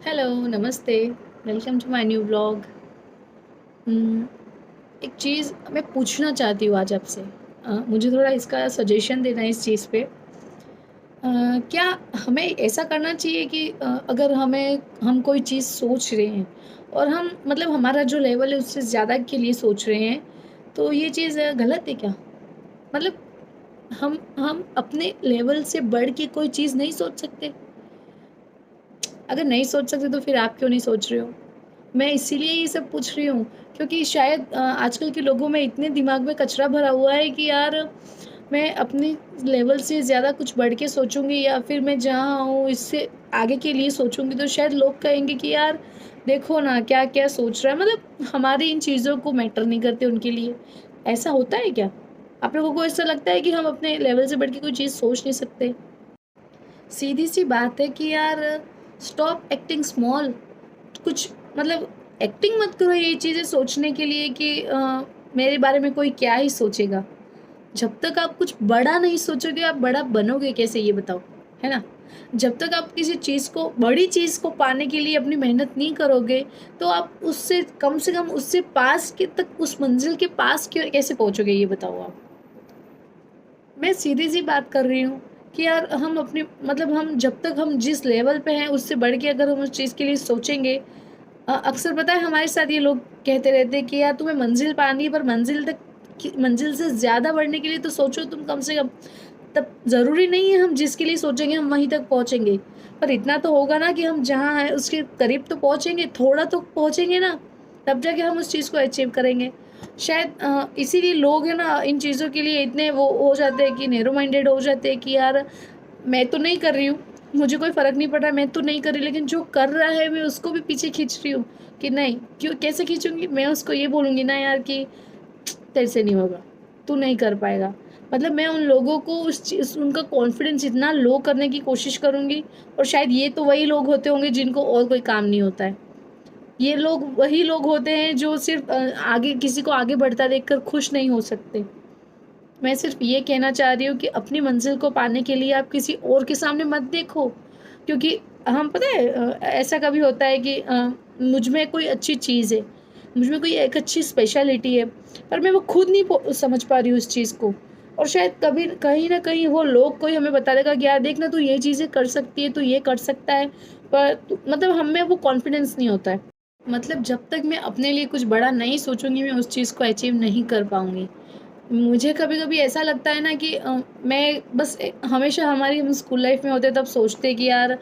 Hello, नमस्ते, welcome to my new vlog. Um, एक चीज़ मैं पूछना चाहती हूँ आज आपसे। मुझे थोड़ा इसका सजेशन देना है इस चीज़ पे। क्या हमें ऐसा करना चाहिए कि अगर हम कोई चीज़ सोच रहे हैं और हम मतलब हमारा जो लेवल है उससे ज़्यादा के लिए सोच रहे हैं, तो ये चीज़ गलत है क्या? मतलब हम अपने लेवल से बढ़ के कोई चीज़ नहीं सोच सकते? अगर नहीं सोच सकते तो फिर आप क्यों नहीं सोच रहे हो? मैं इसीलिए ये सब पूछ रही हूँ क्योंकि शायद आजकल के लोगों में इतने दिमाग में कचरा भरा हुआ है कि यार मैं अपने लेवल से ज़्यादा कुछ बढ़ के सोचूँगी या फिर मैं जहाँ हूँ इससे आगे के लिए सोचूँगी तो शायद लोग कहेंगे कि यार देखो ना क्या-क्या सोच रहा है। मतलब हमारी इन चीज़ों को मैटर नहीं करते उनके लिए। ऐसा होता है क्या? आप लोगों को ऐसा लगता है कि हम अपने लेवल से बढ़ के कोई चीज़ सोच नहीं सकते? सीधी-सी बात है कि यार स्टॉप एक्टिंग स्मॉल। कुछ मतलब एक्टिंग मत करो ये चीज़ें सोचने के लिए कि मेरे बारे में कोई क्या ही सोचेगा। जब तक आप कुछ बड़ा नहीं सोचोगे, आप बड़ा बनोगे कैसे ये बताओ, है ना? जब तक आप किसी चीज़ को बड़ी चीज़ को पाने के लिए अपनी मेहनत नहीं करोगे, तो आप उससे कम से कम उससे पास के तक उस मंज़िल के पास क्यों कैसे पहुँचोगे ये बताओ आप? मैं सीधी-सी बात कर रही हूँ कि यार हम अपनी मतलब हम जब तक हम जिस लेवल पे हैं उससे बढ़ के अगर हम उस चीज़ के लिए सोचेंगे अक्सर पता है हमारे साथ ये लोग कहते रहते हैं कि यार तुम्हें मंज़िल पानी है पर मंज़िल तक की मंज़िल से ज़्यादा बढ़ने के लिए तो सोचो तुम कम से कम। तब ज़रूरी नहीं है हम जिसके लिए सोचेंगे हम वहीं तक पहुँचेंगे। पर इतना तो होगा ना कि हम जहाँ हैं उसके करीब तो पहुँचेंगे, थोड़ा तो पहुँचेंगे ना, तब जाके हम उस चीज़ को अचीव करेंगे। शायद इसीलिए लोग है ना इन चीज़ों के लिए इतने वो हो जाते हैं कि नैरो माइंडेड हो जाते हैं कि यार मैं तो नहीं कर रही हूँ, मुझे कोई फ़र्क नहीं पड़ रहा, मैं तो नहीं कर रही, लेकिन जो कर रहा है मैं उसको भी पीछे खींच रही हूँ कि नहीं, क्यों कैसे खींचूँगी? मैं उसको ये बोलूँगी ना यार कि तेरे से नहीं होगा, तू नहीं कर पाएगा। मतलब मैं उन लोगों को उस चीज़ उनका कॉन्फिडेंस इतना लो करने की कोशिश करूँगी और शायद ये तो वही लोग होते होंगे जिनको और कोई काम नहीं होता है। ये लोग वही लोग होते हैं जो सिर्फ़ आगे किसी को आगे बढ़ता देखकर खुश नहीं हो सकते। मैं सिर्फ़ ये कहना चाह रही हूँ कि अपनी मंज़िल को पाने के लिए आप किसी और के सामने मत देखो। क्योंकि हम पता है ऐसा कभी होता है कि मुझ में कोई अच्छी चीज़ है, मुझ में कोई एक अच्छी स्पेशलिटी है, पर मैं वो खुद नहीं समझ पा रही हूँ उस चीज़ को। और शायद कभी कहीं न कहीं वो लोग कोई हमें बता देगा कि यार देख ना तू ये चीज़ें कर सकती है, तू ये कर सकता है, पर तू मतलब हम में वो कॉन्फिडेंस नहीं होता है। मतलब जब तक मैं अपने लिए कुछ बड़ा नहीं सोचूँगी, मैं उस चीज़ को अचीव नहीं कर पाऊँगी। मुझे कभी-कभी ऐसा लगता है ना कि मैं बस हमेशा हमारी हम स्कूल लाइफ में होते तब सोचते कि यार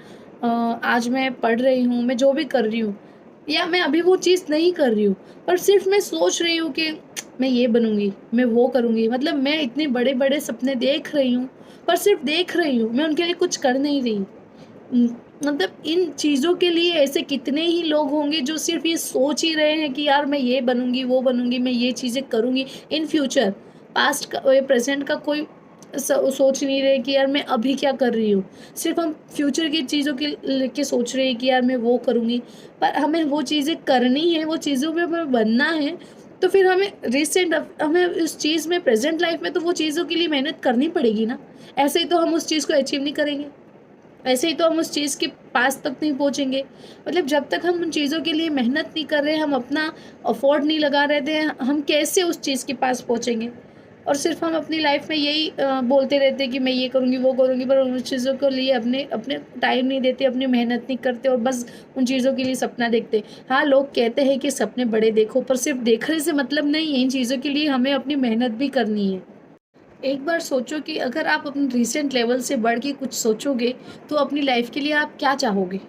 आज मैं पढ़ रही हूँ, मैं जो भी कर रही हूँ या मैं अभी वो चीज़ नहीं कर रही हूँ, पर सिर्फ़ मैं सोच रही हूँ कि मैं ये बनूँगी, मैं वो करूँगी। मतलब मैं इतने बड़े-बड़े सपने देख रही हूँ, पर सिर्फ़ देख रही हूँ, मैं उनके लिए कुछ कर नहीं रही। उम, मतलब इन चीज़ों के लिए ऐसे कितने ही लोग होंगे जो सिर्फ़ ये सोच ही रहे हैं कि यार मैं ये बनूँगी, वो बनूँगी, मैं ये चीज़ें करूँगी इन फ्यूचर। पास्ट का या प्रेज़ेंट का कोई सोच नहीं रहे कि यार मैं अभी क्या कर रही हूँ। सिर्फ़ हम फ्यूचर की चीज़ों के लेके सोच रहे हैं कि यार मैं वो करूँगी। पर हमें वो चीज़ें करनी है, वो चीज़ों में हमें बनना है, तो फिर हमें उस चीज़ में प्रेज़ेंट लाइफ़ में तो वो चीज़ों के लिए मेहनत करनी पड़ेगी ना। ऐसे ही तो हम उस चीज़ को अचीव नहीं करेंगे। ऐसे ही तो हम उस चीज़ के पास तक नहीं पहुँचेंगे। मतलब जब तक हम उन चीज़ों के लिए मेहनत नहीं कर रहे, हम अपना एफ़ोर्ट नहीं लगा रहे थे, हम कैसे उस चीज़ के पास पहुँचेंगे? और सिर्फ़ हम अपनी लाइफ़ में यही बोलते रहते हैं कि मैं ये करूँगी, वो करूँगी, पर उन चीज़ों के लिए अपने अपने टाइम नहीं देते, अपनी मेहनत नहीं करते और बस उन चीज़ों के लिए सपना देखते। हाँ, लोग कहते हैं कि सपने बड़े देखो, पर सिर्फ़ देखने से मतलब नहीं है, इन चीज़ों के लिए हमें अपनी मेहनत भी करनी है। एक बार सोचो कि अगर आप अपने रिसेंट लेवल से बढ़ के कुछ सोचोगे, तो अपनी लाइफ़ के लिए आप क्या चाहोगे?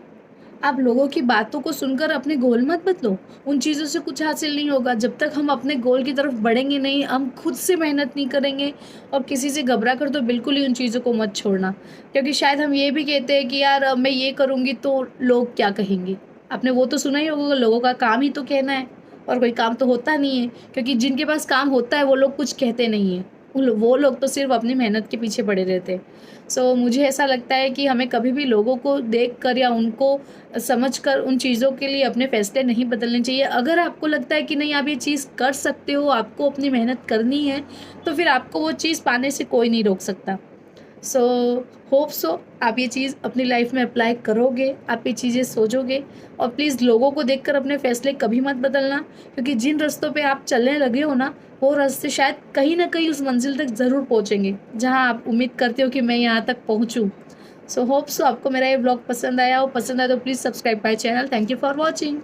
आप लोगों की बातों को सुनकर अपने गोल मत बदलो। उन चीज़ों से कुछ हासिल नहीं होगा। जब तक हम अपने गोल की तरफ बढ़ेंगे नहीं, हम खुद से मेहनत नहीं करेंगे और किसी से घबरा कर तो बिल्कुल ही उन चीज़ों को मत छोड़ना। क्योंकि शायद हम ये भी कहते हैं कि यार मैं ये करूँगी तो लोग क्या कहेंगे? आपने वो तो सुना ही होगा लोगों का काम ही तो कहना है और कोई काम तो होता नहीं है। क्योंकि जिनके पास काम होता है वो लोग कुछ कहते नहीं हैं। वो लोग तो सिर्फ़ अपनी मेहनत के पीछे पड़े रहते हैं। सो मुझे ऐसा लगता है कि हमें कभी भी लोगों को देखकर या उनको समझकर उन चीज़ों के लिए अपने फ़ैसले नहीं बदलने चाहिए। अगर आपको लगता है कि नहीं आप ये चीज़ कर सकते हो, आपको अपनी मेहनत करनी है, तो फिर आपको वो चीज़ पाने से कोई नहीं रोक सकता। सो होप सो आप ये चीज़ अपनी लाइफ में अप्लाई करोगे, आप ये चीज़ें सोचोगे और प्लीज़ लोगों को देखकर अपने फैसले कभी मत बदलना, क्योंकि जिन रास्तों पे आप चलने लगे हो ना, वो रास्ते शायद कहीं न कहीं उस मंज़िल तक ज़रूर पहुँचेंगे, जहाँ आप उम्मीद करते हो कि मैं यहाँ तक पहुँचूँ। सो होप सो आपको मेरा ये ब्लॉग पसंद आया हो, पसंद आया तो please subscribe my channel. Thank you for watching.